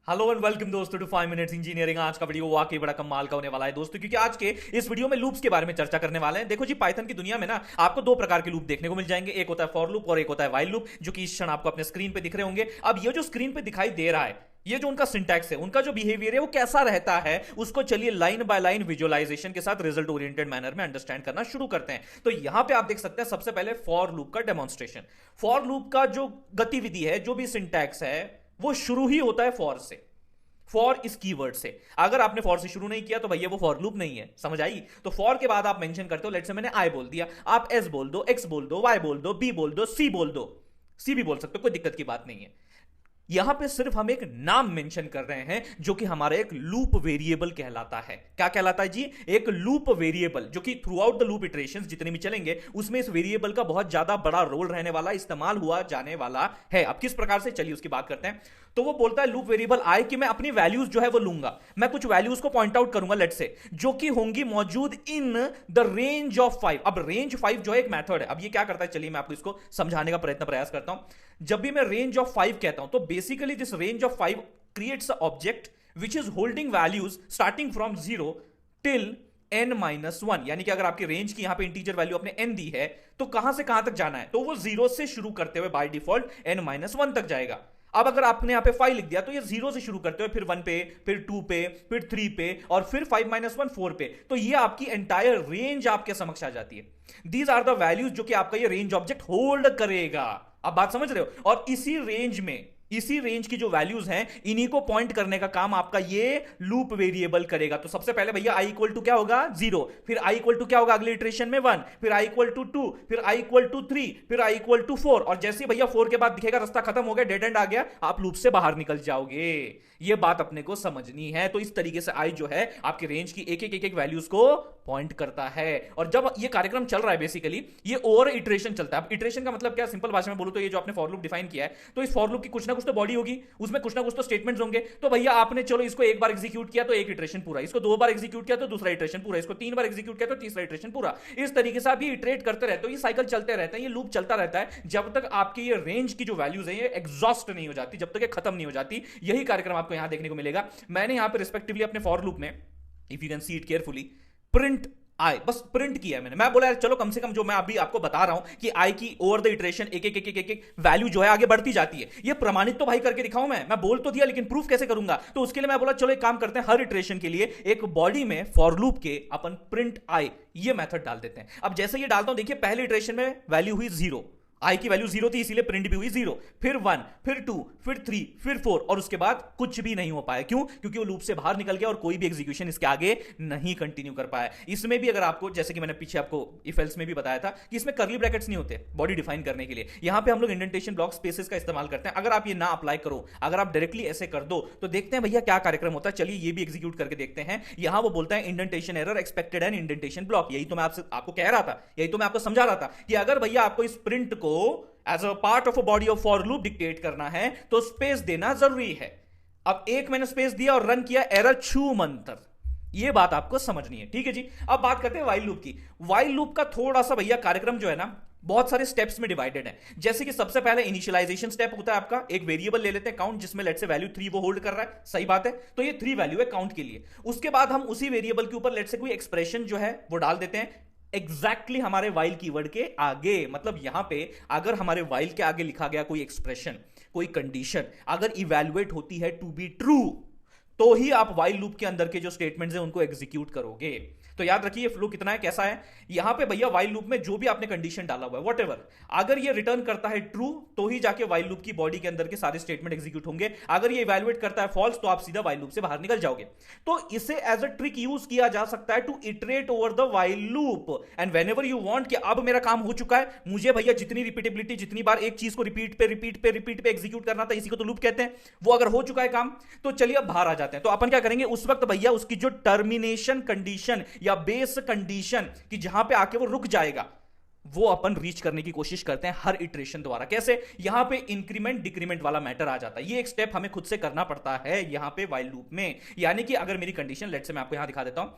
Hello and welcome दोस्तों to 5 minutes engineering. आज का वीडियो वाकई बड़ा कमाल का होने वाला है दोस्तों, क्योंकि आज के इस वीडियो में लूप्स के बारे में चर्चा करने वाले हैं। देखो जी, पाइथन की दुनिया में ना आपको दो प्रकार के लूप देखने को मिल जाएंगे। एक होता है फॉर लूप और एक होता है व्हाइल लूप, जो कि इस क्षण आपको अपने स्क्रीन पे दिख रहे होंगे। अब ये जो स्क्रीन पे दिखाई दे रहा है, ये जो उनका सिंटैक्स है, उनका जो बिहेवियर है वो कैसा रहता है, उसको चलिए लाइन बाय लाइन विजुअलाइजेशन के साथ रिजल्ट ओरिएंटेड मैनर में अंडरस्टैंड करना शुरू करते हैं। तो यहां पे आप देख सकते हैं सबसे पहले फॉर लूप का डेमोन्स्ट्रेशन। फॉर लूप का जो गतिविधि है, जो भी सिंटैक्स है, वो शुरू ही होता है फॉर से, फॉर इस कीवर्ड से। अगर आपने फॉर से शुरू नहीं किया तो भैया वो फॉर लूप नहीं है, समझ आई। तो फॉर के बाद आप मेंशन करते हो, लेट्स से मैंने आई बोल दिया, आप एस बोल दो, एक्स बोल दो, वाई बोल दो, बी बोल दो, सी बोल दो, सी भी बोल सकते हो, कोई दिक्कत की बात नहीं है। यहां पे सिर्फ हम एक नाम मेंशन कर रहे हैं, जो कि हमारा एक लूप वेरिएबल कहलाता है। क्या कहलाता है जी? एक लूप वेरिएबल, जो कि through out the loop iterations जितने भी चलेंगे, उसमें इस वेरिएबल का बहुत ज्यादा बड़ा रोल रहने वाला, इस्तेमाल हुआ जाने वाला है। अब किस प्रकार से, चलिए उसकी बात करते हैं। तो वो बोलता है लूप वेरिएबल आई कि मैं अपनी वैल्यूज जो है वो लूंगा, मैं कुछ वैल्यूज को पॉइंट आउट करूंगा, लेट्स से, जो कि होंगी मौजूद इन द रेंज ऑफ 5। अब रेंज 5 जो है एक मेथड है। अब ये क्या करता है, चलिए मैं आपको इसको समझाने का प्रयास करता हूं। जब भी मैं रेंज ऑफ 5 कहता हूं, तो basically this range of 5 creates a object which is holding values starting from 0 till n-1। यानी कि अगर आपकी रेंज की यहां पे इंटीजर वैल्यू आपने n दी है, तो कहां से कहां तक जाना है, तो वो 0 से शुरू करते हुए बाय डिफॉल्ट n-1 तक जाएगा। अब अगर आपने यहां पे 5 लिख दिया, तो ये 0 से शुरू करते हुए फिर 1 पे, फिर 2 पे, फिर 3 पे, और फिर 5-1 4 पे। तो ये आपकी एंटायर रेंज आपके समक्ष आ जाती है। दीज आर द वैल्यूज जो कि आपका ये रेंज ऑब्जेक्ट होल्ड करेगा। अब बात समझ रहे हो? और इसी रेंज की जो वैल्यूज हैं, इन्हीं को पॉइंट करने का काम आपका ये लूप वेरिएबल करेगा। तो सबसे पहले भैया आई इक्वल टू क्या होगा, 0, फिर आई इक्वल टू क्या होगा अगले इटरेशन में 1, फिर आई इक्वल टू 2, फिर आई इक्वल टू 3, फिर आई इक्वल टू 4। और जैसे भैया 4 के बाद दिखेगा रास्ता खत्म हो गया, डेड एंड आ गया, आप लूप से बाहर निकल जाओगे। ये बात अपने को समझनी है। तो इस तरीके से आई जो है आपके रेंज की एक एक वैल्यूज को पॉइंट करता है। और जब ये कार्यक्रम चल रहा है, बेसिकली ये ओवर इटरेशन चलता है। अब इटरेशन का मतलब क्या, सिंपल भाषा में बोलूं तो ये जो आपने फॉर लूप डिफाइन किया है, तो इस फॉर लूप की कुछ ना कुछ तो बॉडी होगी, उसमें कुछ ना कुछ तो स्टेटमेंट्स होंगे। तो भैया आपने चलो इसको एक बार एग्जीक्यूट किया तो एक इटरेशन पूरा, इसको 2 बार एग्जीक्यूट किया तो दूसरा इटरेशन पूरा, इसको 3 बार एग्जीक्यूट किया तो तीसरा इटरेशन पूरा। इस तरीके से आप ये इटरेट करते रहते हो, ये साइकिल चलते रहते हैं, ये लूप चलता रहता है, जब तक आपकी ये रेंज की जो वैल्यूज है ये एग्जॉस्ट नहीं हो जाती, जब तक ये खत्म नहीं हो जाती। यही कार्यक्रम आपको यहां देखने को मिलेगा। मैंने यहां पे रिस्पेक्टिवली अपने फॉर लूप में, if you can see it carefully, print I बस प्रिंट किया है मैंने। मैं बोला यार चलो कम से कम जो मैं अभी आपको बता रहा हूं कि आई की ओवर द इटरेशन एक वैल्यू जो है आगे बढ़ती जाती है, ये प्रमाणित तो भाई करके दिखाऊं। मैं बोल तो दिया, लेकिन प्रूफ कैसे करूंगा? तो उसके लिए मैं बोला चलो एक काम करते हैं, हर इटरेशन के लिए एक बॉडी में फॉर लूप के अपन प्रिंट आई ये मेथड डाल देते हैं। अब जैसे ये डालता हूं, देखिए पहले इटरेशन में वैल्यू हुई 0, आई की वैल्यू 0 थी, इसीलिए प्रिंट भी हुई 0, फिर 1, फिर 2, फिर 3, फिर 4, और उसके बाद कुछ भी नहीं हो पाया। क्यों? क्योंकि वो लूप से बाहर निकल गया और कोई भी एग्जीक्यूशन इसके आगे नहीं कंटिन्यू कर पाया। इसमें भी अगर आपको, जैसे कि मैंने पीछे आपको इफ एल्स में भी बताया था, कि इसमें कर्ली ब्रैकेट्स नहीं होते बॉडी डिफाइन करने के लिए। यहां पे हम लोग इंडेंटेशन ब्लॉक स्पेसेस का इस्तेमाल करते हैं। अगर आप ये ना अप्लाई करो, अगर आप डायरेक्टली ऐसे कर दो, तो देखते हैं भैया क्या कार्यक्रम होता है। चलिए ये भी एग्जीक्यूट करके देखते हैं। यहां वो बोलता है indentation error expected and indentation block. यही तो मैं आपको कह रहा था, यही तो मैं आपको समझा रहा था कि अगर भैया आपको इस प्रिंट को as a part of a body of for loop dictate करना है, तो स्पेस देना जरूरी है। अब एक मैंने स्पेस दिया और रन किया, एरर छू मंतर। ये बात आपको समझनी है, ठीक है जी। अब बात करते हैं व्हाइल लूप की। व्हाइल लूप का थोड़ा सा भैया कार्यक्रम जो है ना, बहुत सारे स्टेप्स में डिवाइडेड है। जैसे कि सबसे पहले इनिशियलाइजेशन स्टेप होता है आपका, एक वेरिएबल ले लेते हैं काउंट, जिसमें लेट से वैल्यू 3 वो होल्ड कर रहा है, सही बात है। तो ये 3 वैल्यू है काउंट के लिए। उसके बाद हम उसी वेरिएबल के ऊपर लेट से कोई एक्सप्रेशन जो है वो डाल देते हैं एग्जैक्टली हमारे वाइल कीवर्ड के आगे। मतलब यहां पे अगर हमारे वाइल के आगे लिखा गया कोई एक्सप्रेशन, कोई कंडीशन अगर इवैल्यूएट होती है टू बी ट्रू, तो ही आप वाइल लूप के अंदर के जो स्टेटमेंट्स हैं उनको एग्जीक्यूट करोगे। तो याद रखिए फ्लो कितना है, कैसा है। यहां पे भैया वाइल लूप में जो भी आपने कंडीशन डाला हुआ है, व्हाटएवर, अगर ये रिटर्न करता है ट्रू, तो ही जाके वाइल लूप की बॉडी के अंदर के सारे स्टेटमेंट एग्जीक्यूट होंगे। अगर ये इवैल्यूएट करता है फॉल्स, तो आप सीधा वाइल लूप से बाहर निकल जाओगे। तो इसे एज अ ट्रिक यूज किया जा सकता है to iterate over the while loop. And whenever you want कि अब मेरा काम हो चुका है, मुझे भैया जितनी रिपीटेबिलिटी, जितनी बार एक चीज को रिपीट पे एग्जीक्यूट करना था, इसी को तो लूप कहते हैं, वो अगर हो चुका है काम, तो चलिए अब बाहर आ जाते हैं। तो अपन क्या करेंगे उस वक्त भैया, उसकी जो टर्मिनेशन कंडीशन या बेस कंडीशन कि जहां पे आके वो रुक जाएगा, वो अपन रीच करने की कोशिश करते हैं हर इटरेशन द्वारा। कैसे? यहां पे इंक्रीमेंट डिक्रीमेंट वाला मैटर आ जाता है। ये एक स्टेप हमें खुद से करना पड़ता है यहां पे व्हाइल लूप में। यानी कि अगर मेरी कंडीशन, लेट से मैं आपको यहां दिखा देता हूं,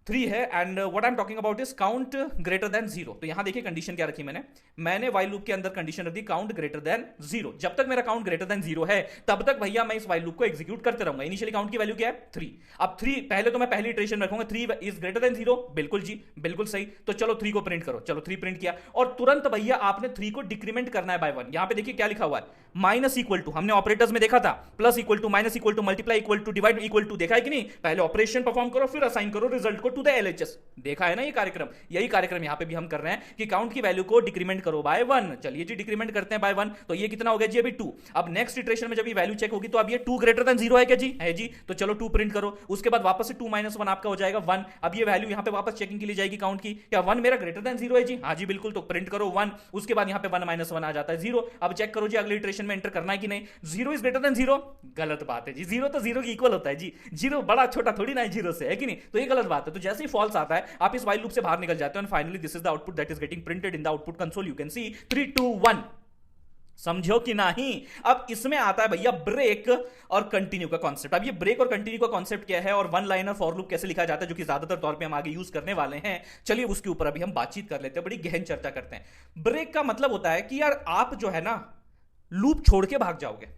3 है and what I am talking about is count greater than 0। तो यहां देखिए कंडीशन क्या रखी मैंने वाइल लूप के अंदर कंडीशन रख दी काउंट ग्रेटर देन 0। जब तक मेरा काउंट ग्रेटर देन 0 है तब तक भैया मैं इस वाइल लूप को एग्जीक्यूट करते रहूंगा। इनिशियली काउंट की वैल्यू क्या है 3। अब 3 पहले तो मैं पहली इटरेशन में रखूंगा 3 इज ग्रेटर देन 0। बिल्कुल जी, बिल्कुल सही। तो चलो 3 को प्रिंट करो। चलो 3 प्रिंट किया और तुरंत भैया आपने 3 को डिक्रीमेंट करना है बाय 1। यहां पे देखिए क्या लिखा हुआ है, माइनस इक्वल टू। हमने ऑपरेटर्स में देखा था, plus equal to, minus equal to, multiply equal to, divide equal to, देखा है कि नहीं? पहले ऑपरेशन परफॉर्म करो फिर असाइन करो रिजल्ट को टू द एलएचएस। देखा है ना ये कार्यक्रम? यही कार्यक्रम यहां पे भी हम कर रहे हैं कि काउंट की वैल्यू को डिक्रीमेंट करो बाय 1। चलिए जी डिक्रीमेंट करते हैं बाय 1। तो ये कितना हो गया जी? अभी 2। अब नेक्स्ट इटरेशन में जब ये वैल्यू चेक होगी तो अब ये 2 ग्रेटर देन 0 है क्या जी? है जी। तो चलो 2 प्रिंट करो। उसके बाद वापस से 2 माइनस 1 आपका हो जाएगा 1। अब ये वैल्यू यहां पे वापस चेकिंग के लिए जाएगी काउंट की, क्या 1 मेरा ग्रेटर देन 0 है जी? हाँ जी बिल्कुल। तो प्रिंट करो 1। उसके बाद यहां पे 1 माइनस 1 आ जाता है 0। अब चेक करो जी अगले इटरेशन में एंटर करना है कि नहीं। 0 इज ग्रेटर देन 0, गलत बात है जी। 0 तो 0 की इक्वल होता है जी। 0 बड़ा छोटा थोड़ी ना है 0 से, है कि नहीं? तो ये गलत बात है। तो जैसे ही फॉल्स आता है आप इस वाइल लूप से बाहर निकल जाते हो। Finally this is the output that is getting printed in the output console. You can सी 3 2 1। समझो कि नहीं? अब इसमें आता है भैया ब्रेक और कंटिन्यू का कॉन्सेप्ट। अब ये ब्रेक और कंटिन्यू का कॉन्सेप्ट क्या है और वन लाइनर फॉर लूप कैसे लिखा जाता है, जो कि ज्यादातर तौर पे हम आगे यूज करने वाले हैं, चलिए उसके ऊपर अभी हम बातचीत कर लेते हैं, बड़ी गहन चर्चा करते हैं। ब्रेक का मतलब होता है कि यार आप जो है ना लूप छोड़ के भाग जाओगे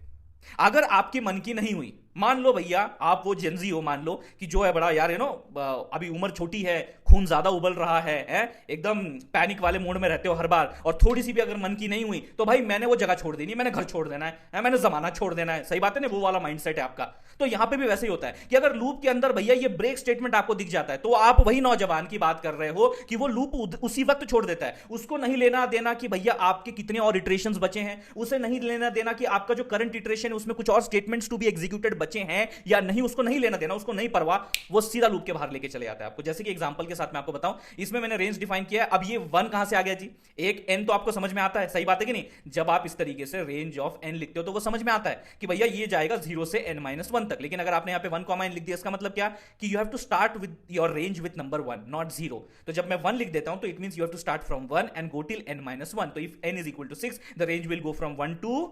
अगर आपकी मन की नहीं हुई। मान लो भैया आप वो जेंजी हो, मान लो कि जो है बड़ा यार अभी उम्र छोटी है, खून ज्यादा उबल रहा है एकदम पैनिक वाले मोड में रहते हो हर बार, और थोड़ी सी भी अगर मन की नहीं हुई तो भाई मैंने वो जगह छोड़ देनी, मैंने घर छोड़ देना है, मैंने जमाना छोड़ देना है। सही बात है ना? वो वाला माइंडसेट है आपका। तो यहां पे भी वैसे ही होता है कि अगर लूप के अंदर भैया ये ब्रेक स्टेटमेंट आपको दिख जाता है तो आप वही नौजवान की बात कर रहे हो कि वो लूप उसी वक्त छोड़ देता है। उसको नहीं लेना देना कि भैया आपके कितने और इटरेशंस बचे हैं, उसे नहीं लेना देना कि आपका जो करंट इटरेशन है उसमें कुछ और स्टेटमेंट्स टू बी एग्जीक्यूटेड बचे हैं या नहीं, उसको नहीं लेना देना, उसको नहीं परवाह, वो सीधा लूप के बाहर लेके चले जाता है आपको। जैसे कि एग्जांपल के साथ मैं आपको बताऊं, इसमें मैंने रेंज डिफाइन किया है। अब ये 1 कहां से आ गया जी? एक n तो आपको समझ में आता है, सही बात है कि नहीं? जब आप इस तरीके से रेंज ऑफ n लिखते हो तो वो समझ में आता है कि भैया ये जाएगा 0 से n-1 तक। लेकिन अगर आपने यहां पे 1 कॉमा n लिख दिया, इसका मतलब क्या कि you have to start with your range with number 1 not 0। तो जब मैं 1 लिख देता हूं तो it means you have to start from 1 and go till n-1। तो if n is equal to 6 the range will go from 1 to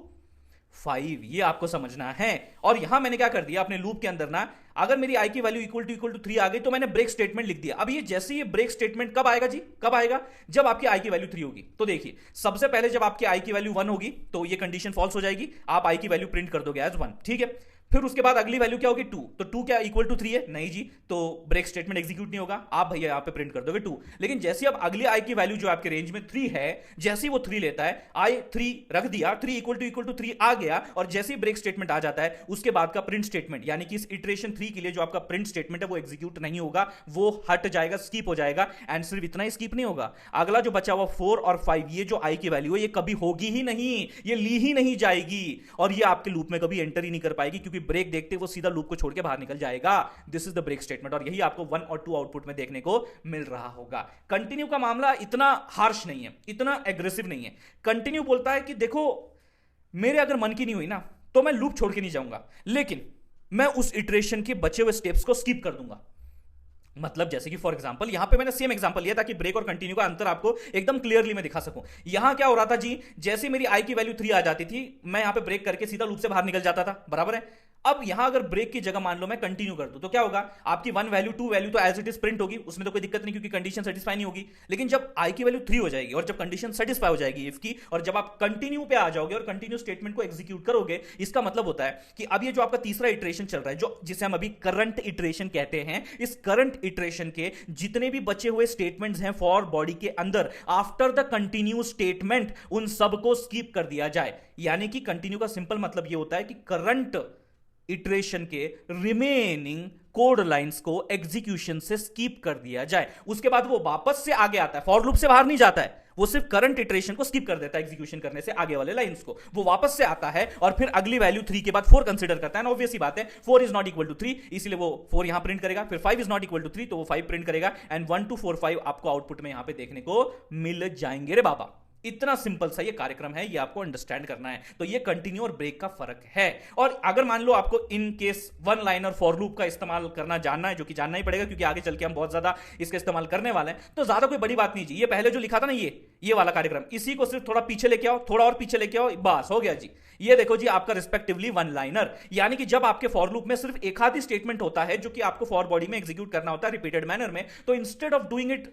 5। ये आपको समझना है। और यहां मैंने क्या कर दिया अपने लूप के अंदर ना, अगर मेरी आई की वैल्यू इक्वल टू 3 आ गई तो मैंने ब्रेक स्टेटमेंट लिख दिया। अब ये जैसे ये ब्रेक स्टेटमेंट कब आएगा जी? कब आएगा? जब आपकी आई की वैल्यू 3 होगी। तो देखिए सबसे पहले जब आपकी आई की वैल्यू 1 होगी तो ये कंडीशन फॉल्स हो जाएगी, आप आई की वैल्यू प्रिंट कर दोगे एज 1, ठीक है। फिर उसके बाद अगली वैल्यू क्या होगी? 2। तो 2 क्या इक्वल टू 3 है? नहीं जी, तो ब्रेक स्टेटमेंट एग्जीक्यूट नहीं होगा, आप भैया यहां पे प्रिंट कर दोगे 2। लेकिन जैसे अब अगली आई की वैल्यू जो आपके रेंज में 3 है, जैसे ही वो 3 लेता है, आई 3 रख दिया, 3 इक्वल टू 3 आ गया, और जैसे ही ब्रेक स्टेटमेंट आ जाता है उसके बाद का प्रिंट स्टेटमेंट, यानी कि इस इटरेशन 3 के लिए जो आपका प्रिंट स्टेटमेंट है वो एग्जीक्यूट नहीं होगा, वो हट जाएगा, स्किप हो जाएगा। एंड सिर्फ इतना ही स्किप नहीं होगा, अगला जो बचा हुआ 4 और 5, ये जो आई की वैल्यू है ये कभी होगी ही नहीं, ये ली ही नहीं जाएगी, और ये आपके लूप में कभी एंटर ही नहीं कर पाएगी, क्योंकि ब्रेक देखते वो सीधा लूप को छोड़ के बाहर निकल जाएगा। This is the break statement, और यही आपको 1 और 2 आउटपुट में देखने को मिल रहा होगा। कंटिन्यू का मामला इतना हार्श नहीं है, इतना एग्रेसिव नहीं है। कंटिन्यू बोलता है कि देखो मेरे अगर मन की नहीं हुई ना तो मैं लूप छोड़ के नहीं जाऊंगा, लेकिन मैं उस इटरेशन के बचे हुए स्टेप्स को स्किप कर दूंगा। मतलब जैसे कि फॉर एग्जांपल यहां पे मैंने सेम एग्जांपल लिया ताकि ब्रेक और कंटिन्यू का अंतर आपको एकदम क्लियरली मैं दिखा सकूं। यहां क्या हो रहा था जी? जैसे मेरी आई की वैल्यू 3 आ जाती थी, मैं यहां पे ब्रेक करके सीधा लूप से बाहर निकल जाता था, बराबर है। अब यहां अगर ब्रेक की जगह मान लो मैं कंटिन्यू कर दूं तो क्या होगा? आपकी 1 वैल्यू 2 वैल्यू तो एज इट इज प्रिंट होगी, उसमें तो कोई दिक्कत नहीं क्योंकि कंडीशन सेटिस्फाई नहीं होगी। लेकिन जब आई की वैल्यू 3 हो जाएगी और जब कंडीशन सेटिस्फाई हो जाएगी इफ की, और जब आप कंटिन्यू पे आ जाओगे और कंटिन्यू स्टेटमेंट को एग्जीक्यूट करोगे, इसका मतलब होता है कि अब ये जो आपका तीसरा इटरेशन चल रहा है, जो जिसे हम अभी करंट इटरेशन कहते हैं, इस करंट इटरेशन के जितने भी बचे हुए स्टेटमेंट्स हैं फॉर बॉडी के अंदर आफ्टर द कंटिन्यू स्टेटमेंट, उन सबको स्किप कर दिया जाए। यानी कि कंटिन्यू का सिंपल मतलब यह होता है कि करंट इटरेशन के रिमेनिंग कोड लाइंस को एग्जीक्यूशन से स्किप कर दिया जाए। उसके बाद वो वापस से आगे आता है, फॉर लूप से बाहर नहीं जाता है, वो सिर्फ करंट इटरेशन को स्किप कर देता है एग्जीक्यूशन करने से आगे वाले लाइंस को। वो वापस से आता है और फिर अगली वैल्यू 3 के बाद 4 कंसीडर करता है। ऑब्वियस ही बात है 4 इज नॉट इक्वल टू 3, इसलिए वो 4 यहां प्रिंट करेगा। फिर 5 इज नॉट इक्वल टू 3 तो वो 5 प्रिंट करेगा। एंड 1 2 4 5 आपको आउटपुट में यहां पे देखने को मिल जाएंगे रे बाबा। इतना सिंपल सा ये कार्यक्रम है, ये आपको अंडरस्टैंड करना है। तो ये कंटिन्यू और ब्रेक का फर्क है। और अगर मान लो आपको in case one liner for loop का इस्तेमाल करना जानना है, जो कि जानना ही पड़ेगा क्योंकि आगे चल के हम बहुत ज्यादा इसका इस्तेमाल करने वाले हैं, तो ज्यादा कोई बड़ी बात नहीं जी। ये पहले जो लिखा था ना, ये वाला कार्यक्रम, इसी को सिर्फ थोड़ा पीछे लेके आओ, थोड़ा और पीछे लेके आओ, बस हो गया जी। ये देखो जी आपका रिस्पेक्टिवली वन लाइनर, यानी कि जब आपके फॉर लूप में सिर्फ एक आधी स्टेटमेंट होता है जो कि आपको फॉर बॉडी में एग्जीक्यूट करना होता है रिपीटेड मैनर में, तो instead of doing it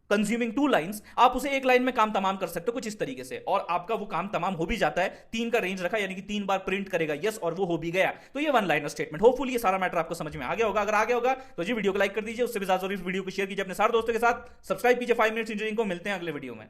consuming 2 lines, आप उसे एक लाइन में काम तमाम कर सकते हो कुछ इस तरीके से, और आपका वो काम तमाम हो भी जाता है। 3 का रेंज रखा, यानी कि 3 बार प्रिंट करेगा यस, और वो हो भी गया। तो ये वन लाइनर स्टेटमेंट। होपफुली ये सारा मैटर आपको समझ में आ गया होगा। अगर आ गया होगा तो जी वीडियो को लाइक कर दीजिए, उससे भी ज्यादा जरूरी वीडियो को शेयर कीजिए अपने सारे दोस्तों के साथ, सब्सक्राइब कीजिए 5 मिनट्स इंजीनियरिंग को। मिलते हैं अगले वीडियो में।